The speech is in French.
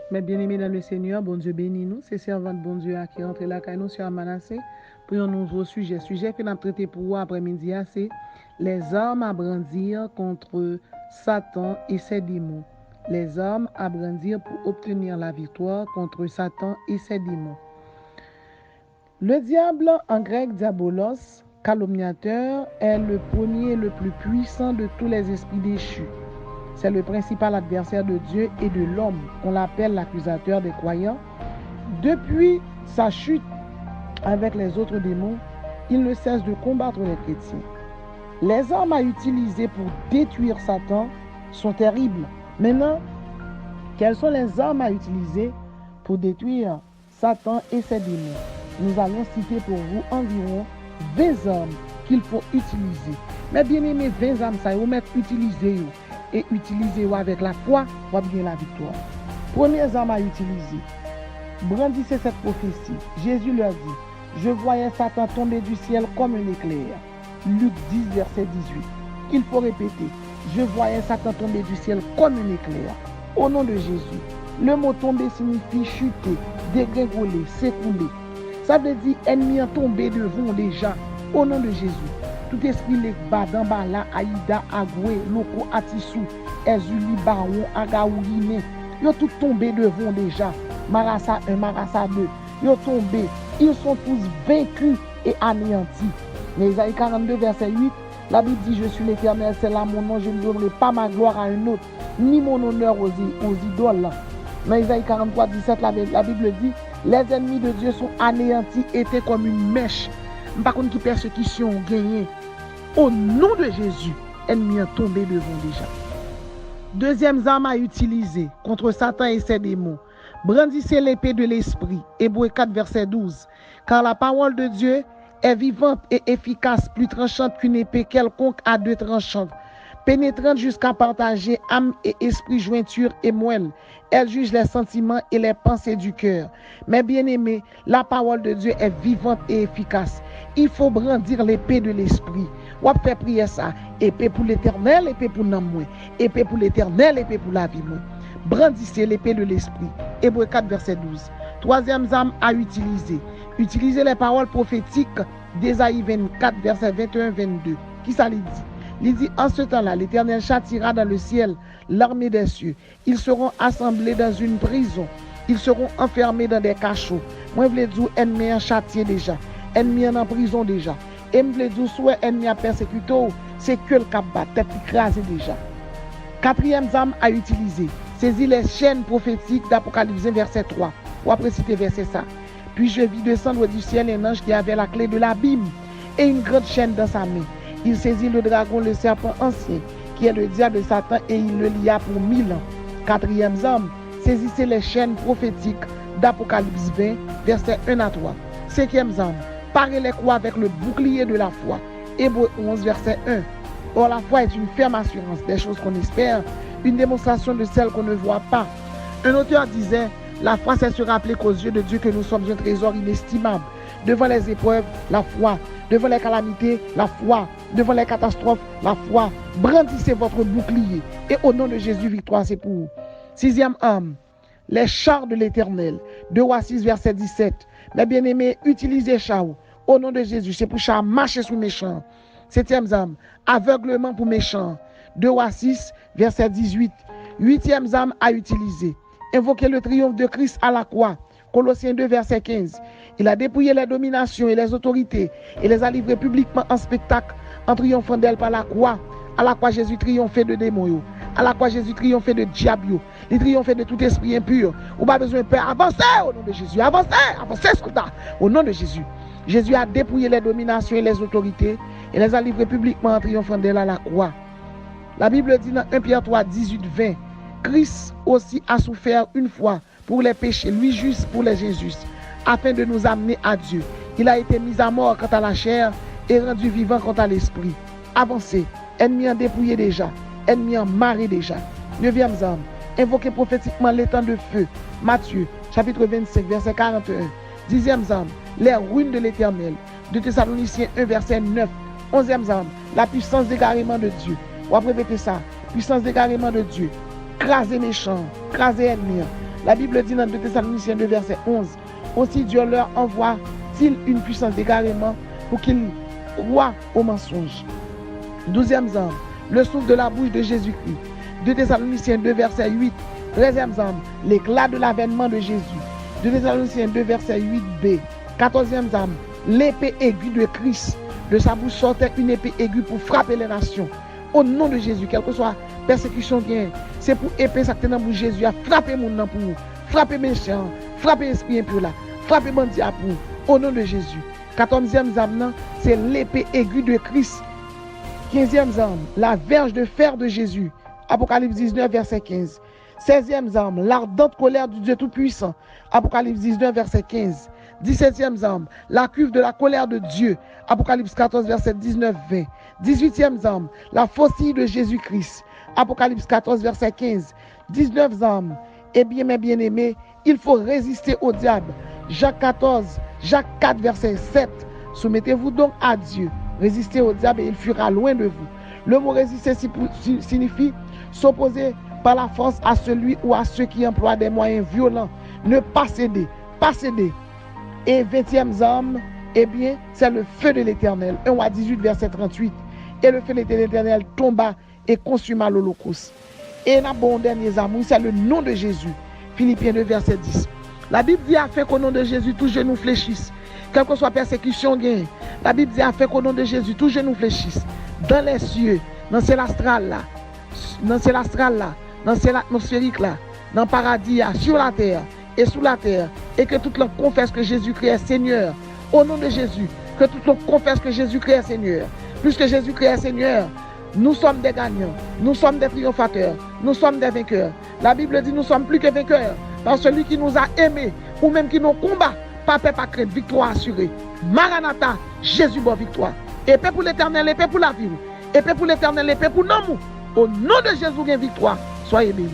Mes bien-aimés dans le Seigneur, bon Dieu bénis nous. C'est servante bon Dieu qui entre là, car nous sur Manassé pour un nouveau sujet. Sujet que nous avons traité pour vous après-midi, c'est les armes à brandir contre Satan et ses démons. Les armes à brandir pour obtenir la victoire contre Satan et ses démons. Le diable, en grec diabolos, calomniateur, est le premier et le plus puissant de tous les esprits déchus. C'est le principal adversaire de Dieu et de l'homme. On l'appelle l'accusateur des croyants. Depuis sa chute avec les autres démons, il ne cesse de combattre les chrétiens. Les armes à utiliser pour détruire Satan sont terribles. Maintenant, quelles sont les armes à utiliser pour détruire Satan et ses démons? Nous allons citer pour vous environ 20 armes qu'il faut utiliser. Mais bien aimé, 20 armes, ça y est, utiliser et utiliser avec la foi pour bien la victoire. Première arme à utiliser. Brandissez cette prophétie. Jésus leur dit, je voyais Satan tomber du ciel comme un éclair. Luc 10, verset 18. Il faut répéter, je voyais Satan tomber du ciel comme un éclair. Au nom de Jésus. Le mot tomber signifie chuter, dégringoler, s'écrouler. Ça veut dire ennemi en tomber devant déjà. Au nom de Jésus. Tout esprit les Badambala, Aïda, Agoué, Loko, Atissou, Ezuli, Baron, Agaourine, ils ont tout tombé devant déjà. Marassa 1, Marassa 2, ils ont tombé. Ils sont tous vaincus et anéantis. Mais Isaïe 42, verset 8, la Bible dit, je suis l'Éternel, c'est là mon nom, je ne donnerai pas ma gloire à un autre, ni mon honneur aux idoles. Mais Isaïe 43, 17, la Bible dit, les ennemis de Dieu sont anéantis, étaient comme une mèche. Par contre, qui persécution gagné. Au nom de Jésus, ennemi est tombé devant déjà. Deuxième arme à utiliser contre Satan et ses démons. Brandissez l'épée de l'esprit. Hébreux 4, verset 12. Car la parole de Dieu est vivante et efficace, plus tranchante qu'une épée quelconque à deux tranchants, pénétrante jusqu'à partager âme et esprit, jointure et moelle. Elle juge les sentiments et les pensées du cœur. Mais bien aimé, la parole de Dieu est vivante et efficace. Il faut brandir l'épée de l'esprit. On fait prier ça. Épée pour l'éternel, épée pour nous. Épée pour l'éternel, épée pour la vie. Brandissez l'épée de l'esprit. Hébreux 4, verset 12. Troisième arme à utiliser. Utilisez les paroles prophétiques d'Ésaïe 24, verset 21-22. Qui ça lui dit? Il dit, en ce temps-là, l'Éternel châtiera dans le ciel l'armée des cieux. Ils seront assemblés dans une prison. Ils seront enfermés dans des cachots. Moi, je veux dire, ennemi en châtié déjà. Ennemi en prison déjà. Et je veux dire, soit ennemi a persécuté, c'est que le cap bat, tête écrasée déjà. Quatrième arme à utiliser. Saisis les chaînes prophétiques d'Apocalypse 1, verset 3. Ou après citer verset ça. Puis je vis descendre du ciel un ange qui avait la clé de l'abîme et une grande chaîne dans sa main. Il saisit le dragon, le serpent ancien, qui est le diable de Satan, et il le lia pour 1000 ans. Quatrième arme, saisissez les chaînes prophétiques d'Apocalypse 20, versets 1 à 3. Cinquième arme, parez les croix avec le bouclier de la foi. Hébreux 11, verset 1. Or, la foi est une ferme assurance des choses qu'on espère, une démonstration de celles qu'on ne voit pas. Un auteur disait, la foi, c'est se rappeler qu'aux yeux de Dieu que nous sommes un trésor inestimable. Devant les épreuves, la foi. Devant les calamités, la foi. Devant les catastrophes, la foi. Brandissez votre bouclier. Et au nom de Jésus, victoire, c'est pour vous. Sixième arme, les chars de l'Éternel. 2 Rois 6, verset 17. Mes bien-aimés, utilisez chars. Au nom de Jésus, c'est pour chars marcher sur méchants. Septième arme, aveuglement pour méchants. 2 Rois 6, verset 18. Huitième arme à utiliser. Invoquez le triomphe de Christ à la croix. Colossiens 2, verset 15. Il a dépouillé les dominations et les autorités et les a livrées publiquement en spectacle en triomphant d'elles par la croix. À la croix, Jésus triomphait de démons. À la croix, Jésus triomphait de diables. Il triomphait de tout esprit impur. Ou pas besoin de peur. Avancez au nom de Jésus. Avancez, avancez, soldats. Au nom de Jésus. Jésus a dépouillé les dominations et les autorités et les a livrées publiquement en triomphant d'elles à la croix. La Bible dit dans 1 Pierre 3, 18, 20. Christ aussi a souffert une fois pour les péchés, lui juste pour les injustes, afin de nous amener à Dieu. Il a été mis à mort quant à la chair et rendu vivant quant à l'esprit. Avancez, ennemi en dépouillé déjà, ennemi en maré déjà. Neuvième arme, invoquez prophétiquement les temps de feu. Matthieu, chapitre 25, verset 41. Dixième arme, les ruines de l'Éternel. 2 Thessaloniciens 1, verset 9. Onzième arme, la puissance d'égarement de Dieu. On va répéter ça. Puissance d'égarement de Dieu. Craser méchant, craser ennemi. La Bible dit dans 2 Thessaloniciens 2, verset 11, aussi Dieu leur envoie-t-il une puissance d'égarement pour qu'ils croient au mensonge. 12e arme, le souffle de la bouche de Jésus-Christ. 2 Thessaloniciens 2, verset 8. 13e arme, l'éclat de l'avènement de Jésus. 2 Thessaloniciens 2, verset 8b. 14e arme, l'épée aiguë de Christ. De sa bouche sortait une épée aiguë pour frapper les nations. Au nom de Jésus, quelle que soit persécution bien, c'est pour épée ça dans la bouche de Jésus à frapper mon nom pour vous, frapper méchant, frapper esprit impur là, frapper bandit pour vous. Au nom de Jésus. 14e arme, c'est l'épée aiguë de Christ. 15e arme, la verge de fer de Jésus. Apocalypse 19, verset 15. 16e arme, l'ardente colère du Dieu Tout-Puissant. Apocalypse 19, verset 15. 17e arme, la cuve de la colère de Dieu. Apocalypse 14, verset 19-20. 18e arme, la faucille de Jésus-Christ. Apocalypse 14, verset 15. 19 armes, eh bien mes bien-aimés, il faut résister au diable. Jacques 4, verset 7. Soumettez-vous donc à Dieu. Résistez au diable et il fuira loin de vous. Le mot résister signifie s'opposer par la force à celui ou à ceux qui emploient des moyens violents. Ne pas céder, pas céder. Et 20e arme, eh bien, c'est le feu de l'Éternel. 1 Roi 18, verset 38. Et le feu de l'Éternel tomba et consuma l'Holocauste. Et n'a bon dernier amour, c'est le nom de Jésus. Philippiens 2, verset 10. La Bible dit afin qu'au nom de Jésus, tout genou fléchisse. Quelle que soit persécution gagne. La Bible dit afin qu'au nom de Jésus, tout genou fléchisse. Dans les cieux, dans ciel astral là, dans ciel astral là, dans ciel atmosphérique là, dans le paradis là, sur la terre et sous la terre, et que toute l'homme confesse que Jésus-Christ est Seigneur. Au nom de Jésus, que toute l'homme confesse que Jésus-Christ est Seigneur. Puisque Jésus-Christ est Seigneur, nous sommes des gagnants, nous sommes des triomphateurs, nous sommes des vainqueurs. La Bible dit nous sommes plus que vainqueurs par celui qui nous a aimés ou même qui nous combat. Pas peur, pas crainte, victoire assurée. Maranatha, Jésus bon victoire. Épée pour l'Éternel, épée pour la vie. Épée pour l'Éternel, épée pour nous. Au nom de Jésus, gain victoire. Soyez bénis.